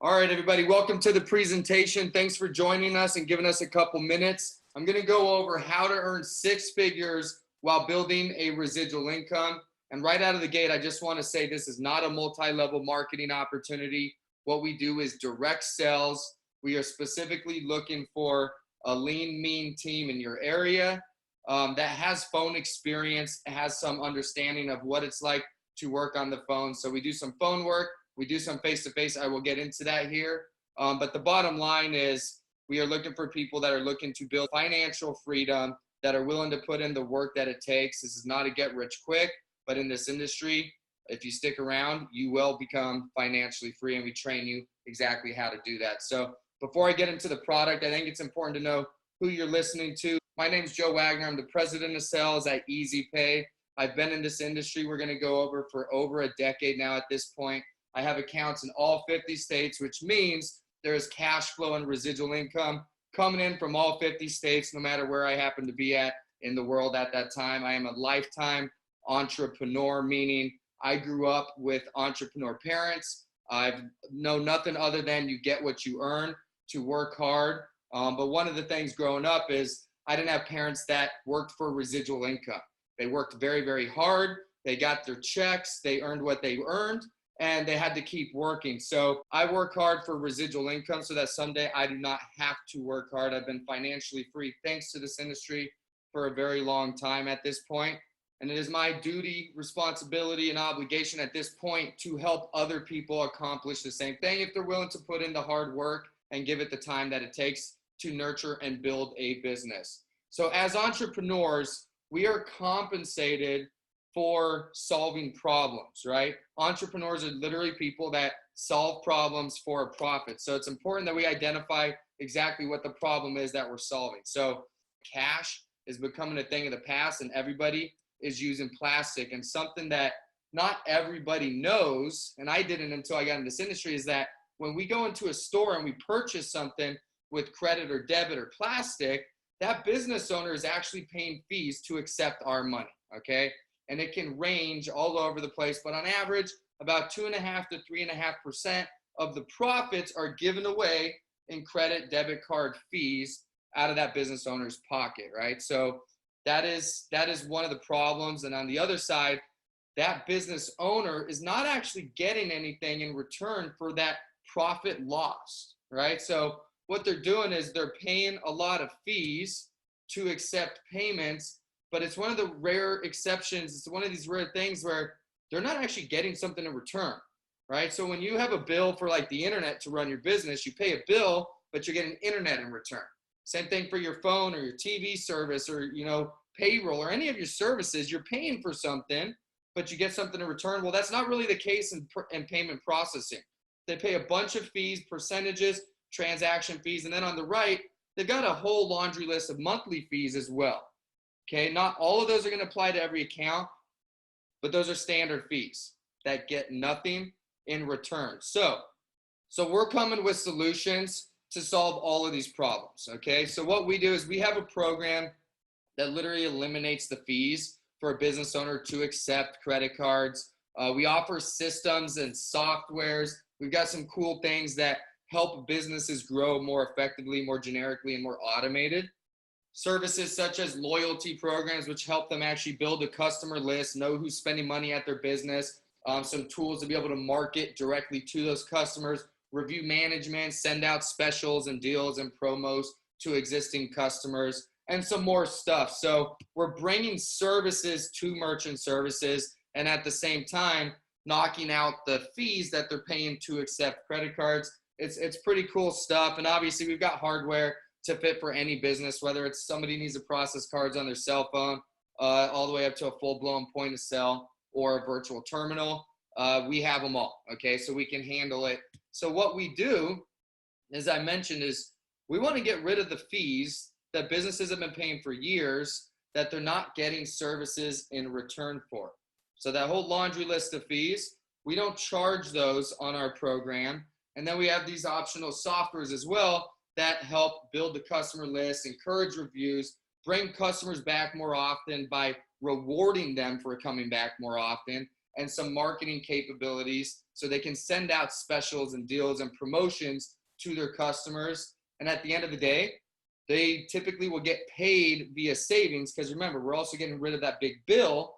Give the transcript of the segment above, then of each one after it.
All right, everybody, welcome to the presentation. Thanks for joining us and giving us a couple minutes. I'm going to go over how to earn six figures while building a residual income. And right out of the gate, I just want to say this is not a multi-level marketing opportunity. What we do is direct sales. We are specifically looking for a lean, mean team in your area that has phone experience, has some understanding of what it's like to work on the phone. So we do some phone work. We do some face-to-face. I will get into that here. But the bottom line is we are looking for people that are looking to build financial freedom, that are willing to put in the work that it takes. This is not a get rich quick, but in this industry, if you stick around, you will become financially free, and we train you exactly how to do that. So before I get into the product, I think it's important to know who you're listening to. My name is Joe Wagner. I'm the president of sales at Easy Pay. I've been in this industry, we're going to go over for over a decade now at this point. I have accounts in all 50 states, which means there is cash flow and residual income coming in from all 50 states, no matter where I happen to be at in the world at that time. I am a lifetime entrepreneur, meaning I grew up with entrepreneur parents. I've known nothing other than you get what you earn, to work hard. But one of the things growing up is I didn't have parents that worked for residual income. They worked very, very hard. They got their checks. They earned what they earned, and they had to keep working. So I work hard for residual income so that someday I do not have to work hard. I've been financially free thanks to this industry for a very long time at this point. And it is my duty, responsibility, and obligation at this point to help other people accomplish the same thing if they're willing to put in the hard work and give it the time that it takes to nurture and build a business. So as entrepreneurs, we are compensated for solving problems, right? Entrepreneurs are literally people that solve problems for a profit. So it's important that we identify exactly what the problem is that we're solving. So cash is becoming a thing of the past, and everybody is using plastic. And something that not everybody knows, and I didn't until I got in this industry, is that when we go into a store and we purchase something with credit or debit or plastic, that business owner is actually paying fees to accept our money, okay? And it can range all over the place, but on average, about 2.5 to 3.5% of the profits are given away in credit, debit card fees out of that business owner's pocket, right? So that is one of the problems. And on the other side, that business owner is not actually getting anything in return for that profit lost, right? So what they're doing is they're paying a lot of fees to accept payments, but it's one of the rare exceptions. It's one of these rare things where they're not actually getting something in return, right? So when you have a bill for like the internet to run your business, you pay a bill, but you're getting internet in return. Same thing for your phone or your TV service or, payroll or any of your services. You're paying for something, but you get something in return. Well, that's not really the case in payment processing. They pay a bunch of fees, percentages, transaction fees, and then on the right, they've got a whole laundry list of monthly fees as well. Okay, not all of those are going to apply to every account, but those are standard fees that get nothing in return. So we're coming with solutions to solve all of these problems, okay? So what we do is we have a program that literally eliminates the fees for a business owner to accept credit cards. We offer systems and softwares. We've got some cool things that help businesses grow more effectively, more generically, and more automated. Services such as loyalty programs, which help them actually build a customer list, know who's spending money at their business, some tools to be able to market directly to those customers, review management, send out specials and deals and promos to existing customers, and some more stuff. So we're bringing services to merchant services, and at the same time, knocking out the fees that they're paying to accept credit cards. It's pretty cool stuff. And obviously we've got hardware to fit for any business, whether it's somebody needs to process cards on their cell phone, all the way up to a full-blown point of sale or a virtual terminal. We have them all, okay? So we can handle it. So what we do, as I mentioned, is we want to get rid of the fees that businesses have been paying for years that they're not getting services in return for. So that whole laundry list of fees, we don't charge those on our program. And then we have these optional softwares as well that help build the customer list, encourage reviews, bring customers back more often by rewarding them for coming back more often, and some marketing capabilities so they can send out specials and deals and promotions to their customers. And at the end of the day, they typically will get paid via savings, because remember, we're also getting rid of that big bill.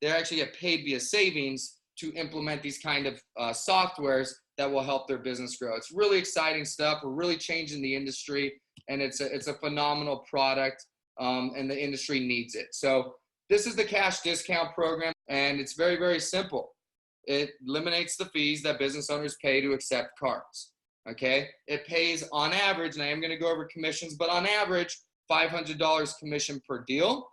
They actually get paid via savings to implement these kind of softwares that will help their business grow. It's really exciting stuff. We're really changing the industry, and it's a phenomenal product, and the industry needs it. So this is the cash discount program, and it's very, very simple. It eliminates the fees that business owners pay to accept cards. Okay, it pays on average, and I am going to go over commissions, but on average, $500 commission per deal,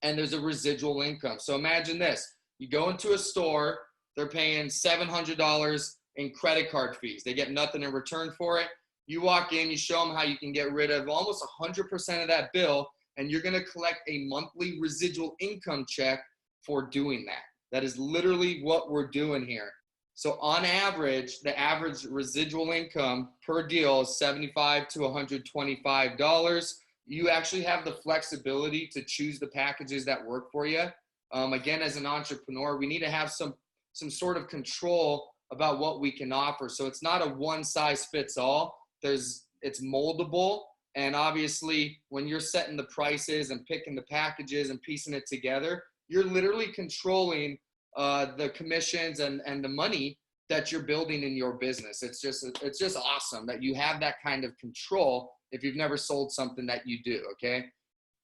and there's a residual income. So imagine this: you go into a store, they're paying $700 in credit card fees. They get nothing in return for it. You walk in, you show them how you can get rid of almost 100% of that bill, and you're going to collect a monthly residual income check for doing that. That is literally what we're doing here. So on average, the average residual income per deal is $75 to $125. You actually have the flexibility to choose the packages that work for you. Again, as an entrepreneur, we need to have some sort of control about what we can offer. So it's not a one size fits all. It's moldable. And obviously, when you're setting the prices and picking the packages and piecing it together, you're literally controlling the commissions and the money that you're building in your business. It's just awesome that you have that kind of control if you've never sold something that you do, okay?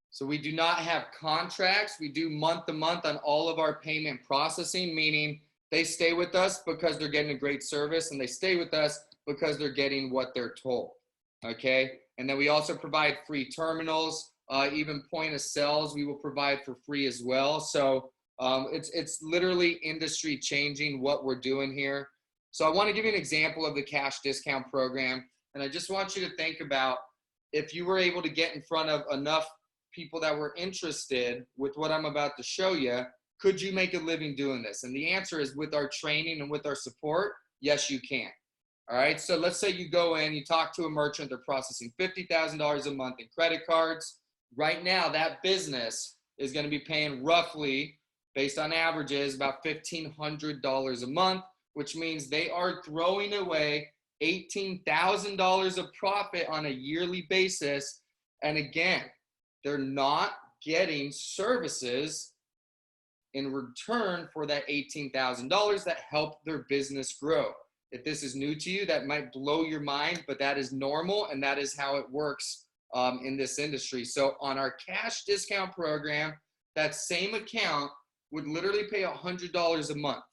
So we do not have contracts. We do month to month on all of our payment processing, meaning they stay with us because they're getting a great service, and they stay with us because they're getting what they're told, okay? And then we also provide free terminals, even point of sales we will provide for free as well. So it's literally industry changing what we're doing here. So I want to give you an example of the cash discount program. And I just want you to think about, if you were able to get in front of enough people that were interested with what I'm about to show you, could you make a living doing this? And the answer is, with our training and with our support, yes, you can. All right. So let's say you go in, you talk to a merchant, they're processing $50,000 a month in credit cards. Right now, that business is going to be paying roughly, based on averages, about $1,500 a month, which means they are throwing away $18,000 of profit on a yearly basis. And again, they're not getting services in return for that $18,000 that help their business grow. If this is new to you, that might blow your mind, but that is normal, and that is how it works in this industry. So on our cash discount program, that same account would literally pay $100 a month.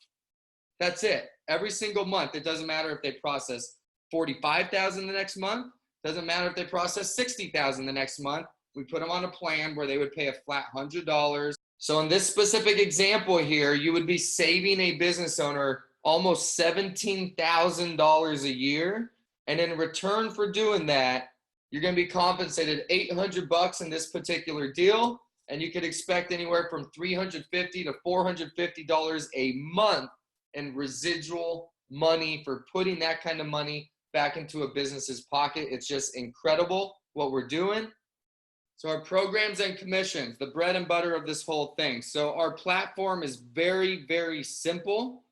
That's it. Every single month. It doesn't matter if they process $45,000 the next month. Doesn't matter if they process $60,000 the next month. We put them on a plan where they would pay a flat $100. So in this specific example here, you would be saving a business owner almost $17,000 a year. And in return for doing that, you're going to be compensated $800 in this particular deal. And you could expect anywhere from $350 to $450 a month in residual money for putting that kind of money back into a business's pocket. It's just incredible what we're doing. So our programs and commissions, the bread and butter of this whole thing. So our platform is very, very simple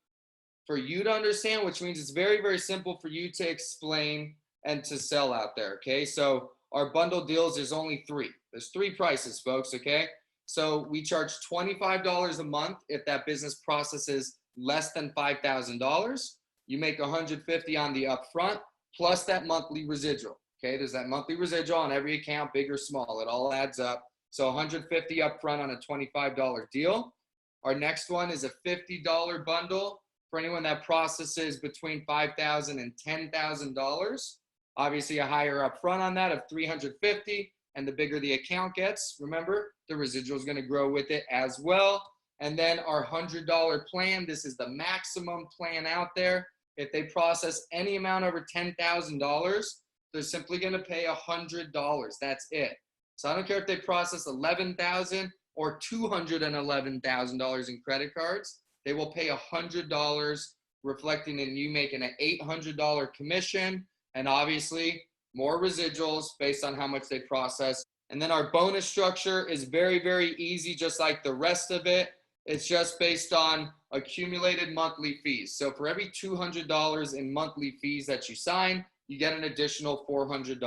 for you to understand, which means it's very, very simple for you to explain and to sell out there, okay? So our bundle deals, there's only three. There's three prices, folks, okay? So we charge $25 a month if that business processes less than $5,000. You make $150 on the upfront, plus that monthly residual. Okay, there's that monthly residual on every account, big or small. It all adds up. So $150 upfront on a $25 deal. Our next one is a $50 bundle for anyone that processes between $5,000 and $10,000. Obviously, a higher upfront on that of $350, and the bigger the account gets, remember, the residual is going to grow with it as well. And then our $100 plan, this is the maximum plan out there. If they process any amount over $10,000, they're simply going to pay $100. That's it. So I don't care if they process $11,000 or $211,000 in credit cards. They will pay $100, reflecting in you making an $800 commission, and obviously more residuals based on how much they process. And then our bonus structure is very, very easy, just like the rest of it. It's just based on accumulated monthly fees. So for every $200 in monthly fees that you sign, you get an additional $400.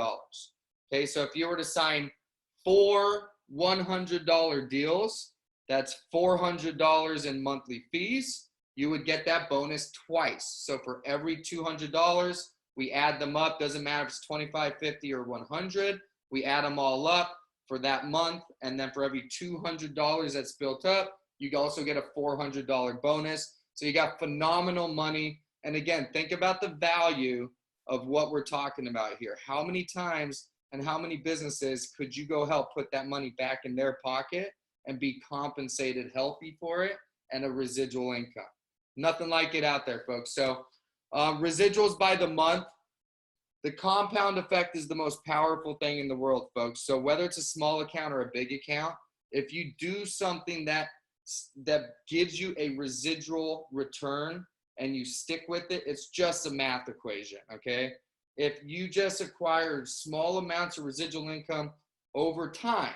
Okay, so if you were to sign 4 $100 deals, that's $400 in monthly fees. You would get that bonus twice. So for every $200, we add them up. Doesn't matter if it's 25, 50, or 100. We add them all up for that month. And then for every $200 that's built up, you also get a $400 bonus. So you got phenomenal money. And again, think about the value of what we're talking about here. How many times and how many businesses could you go help put that money back in their pocket and be compensated healthy for it and a residual income? Nothing like it out there, folks. So residuals by the month, the compound effect is the most powerful thing in the world, folks. So whether it's a small account or a big account, if you do something that gives you a residual return and you stick with it, it's just a math equation, okay? If you just acquire small amounts of residual income over time,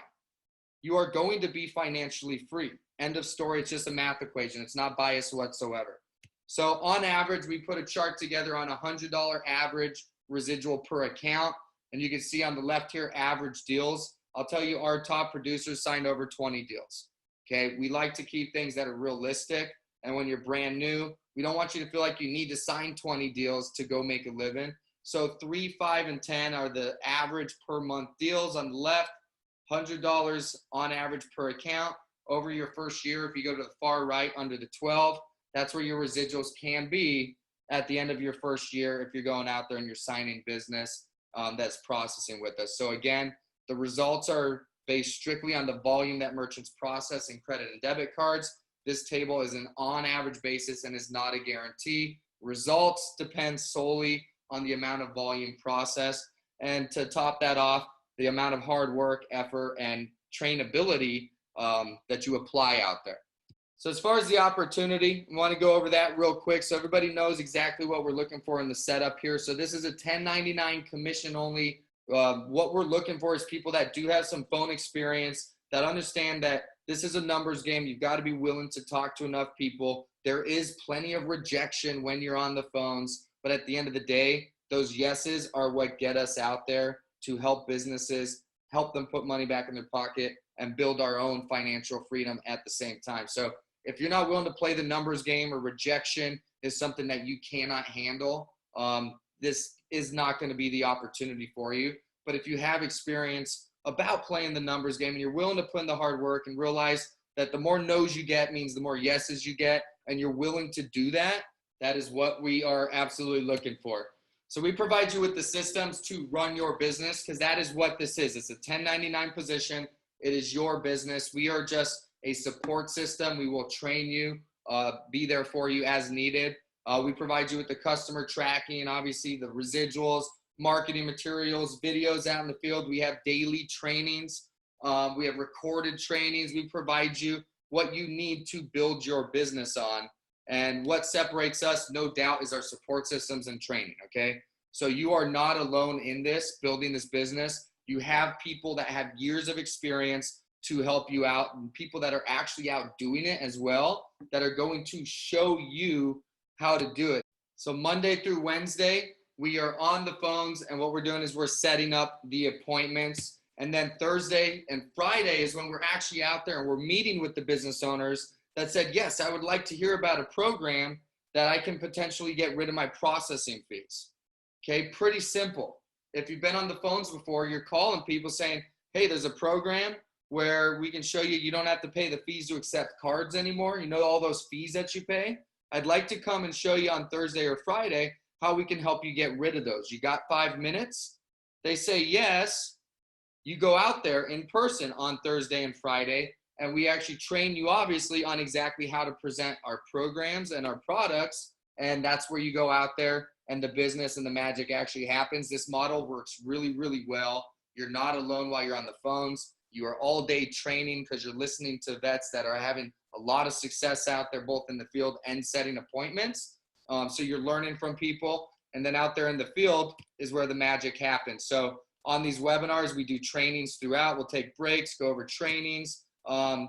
you are going to be financially free. End of story. It's just a math equation. It's not biased whatsoever. So on average, we put a chart together on $100 average residual per account. And you can see on the left here, average deals. I'll tell you, our top producers signed over 20 deals. Okay. We like to keep things that are realistic. And when you're brand new, we don't want you to feel like you need to sign 20 deals to go make a living. So 3, 5, and 10 are the average per month deals. On the left, $100 on average per account over your first year. If you go to the far right under the 12, that's where your residuals can be at the end of your first year if you're going out there and you're signing business that's processing with us. So again, the results are based strictly on the volume that merchants process in credit and debit cards. This table is an on average basis and is not a guarantee. Results depend solely on the amount of volume processed. And to top that off, the amount of hard work, effort, and trainability that you apply out there. So as far as the opportunity, I want to go over that real quick so everybody knows exactly what we're looking for in the setup here. So this is a 1099 commission only. What we're looking for is people that do have some phone experience, that understand that this is a numbers game. You've got to be willing to talk to enough people. There is plenty of rejection when you're on the phones, but at the end of the day, those yeses are what get us out there to help businesses, help them put money back in their pocket, and build our own financial freedom at the same time. So if you're not willing to play the numbers game, or rejection is something that you cannot handle, this is not going to be the opportunity for you. But if you have experience about playing the numbers game and you're willing to put in the hard work and realize that the more no's you get means the more yeses you get, and you're willing to do that, that is what we are absolutely looking for. So we provide you with the systems to run your business, because that is what this is. It's a 1099 position. It is your business. We are just a support system. We will train you, be there for you as needed. We provide you with the customer tracking, obviously the residuals, marketing materials, videos out in the field. We have daily trainings. We have recorded trainings. We provide you what you need to build your business on. And what separates us, no doubt, is our support systems and training, okay? So you are not alone in this, building this business. You have people that have years of experience to help you out, and people that are actually out doing it as well, that are going to show you how to do it. So Monday through Wednesday, we are on the phones, and what we're doing is we're setting up the appointments. And then Thursday and Friday is when we're actually out there and we're meeting with the business owners that said, yes, I would like to hear about a program that I can potentially get rid of my processing fees. Okay, pretty simple. If you've been on the phones before, you're calling people saying, hey, there's a program where we can show you, you don't have to pay the fees to accept cards anymore. You know, all those fees that you pay. I'd like to come and show you on Thursday or Friday how we can help you get rid of those. You got 5 minutes? They say yes. You go out there in person on Thursday and Friday, and we actually train you obviously on exactly how to present our programs and our products. And that's where you go out there and the business and the magic actually happens. This model works really, really well. You're not alone while you're on the phones. You are all day training because you're listening to vets that are having a lot of success out there, both in the field and setting appointments. So you're learning from people. And then out there in the field is where the magic happens. So on these webinars, we do trainings throughout. We'll take breaks, go over trainings.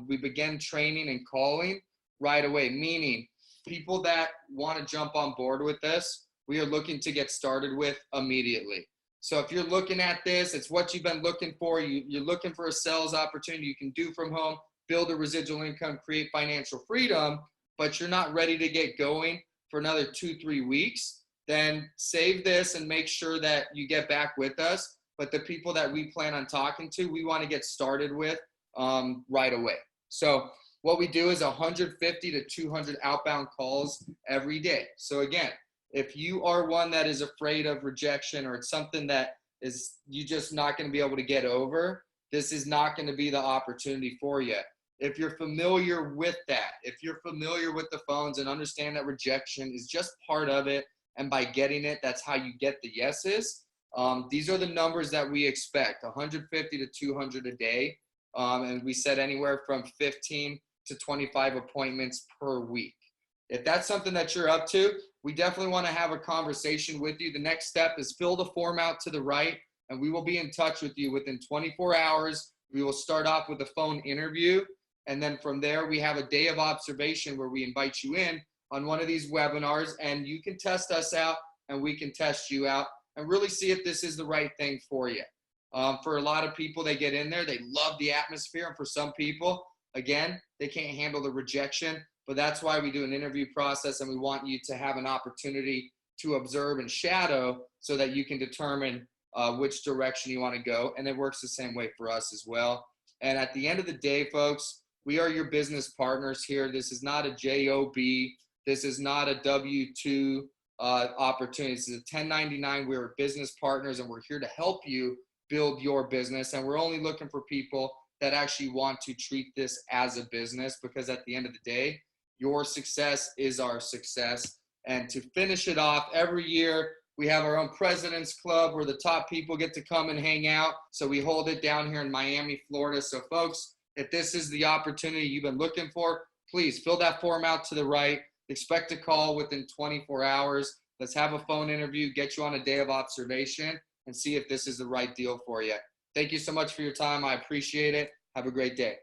We begin training and calling right away, meaning people that want to jump on board with this, we are looking to get started with immediately. So if you're looking at this, it's what you've been looking for. You're looking for a sales opportunity you can do from home, build a residual income, create financial freedom, but you're not ready to get going for another 2-3 weeks, then save this and make sure that you get back with us. But the people that we plan on talking to, we want to get started with right away. So what we do is 150 to 200 outbound calls every day. So again, if you are one that is afraid of rejection, or it's something that is you just not going to be able to get over, this is not going to be the opportunity for you. If you're familiar with that, if you're familiar with the phones and understand that rejection is just part of it, and by getting it, that's how you get the yeses. These are the numbers that we expect, 150 to 200 a day. And we said anywhere from 15 to 25 appointments per week. If that's something that you're up to, we definitely want to have a conversation with you. The next step is fill the form out to the right, and we will be in touch with you within 24 hours. We will start off with a phone interview, and then from there, we have a day of observation where we invite you in on one of these webinars, and you can test us out, and we can test you out, and really see if this is the right thing for you. For a lot of people, they get in there, they love the atmosphere, and for some people, again, they can't handle the rejection. But that's why we do an interview process, and we want you to have an opportunity to observe and shadow so that you can determine which direction you want to go. And it works the same way for us as well. And at the end of the day, folks, we are your business partners here. This is not a JOB. This is not a W-2 opportunity. This is a 1099. We're business partners, and we're here to help you build your business. And we're only looking for people that actually want to treat this as a business, because at the end of the day, your success is our success. And to finish it off, every year we have our own President's Club where the top people get to come and hang out. So we hold it down here in Miami, Florida. So folks, if this is the opportunity you've been looking for, please fill that form out to the right. Expect a call within 24 hours. Let's have a phone interview, get you on a day of observation, and see if this is the right deal for you. Thank you so much for your time. I appreciate it. Have a great day.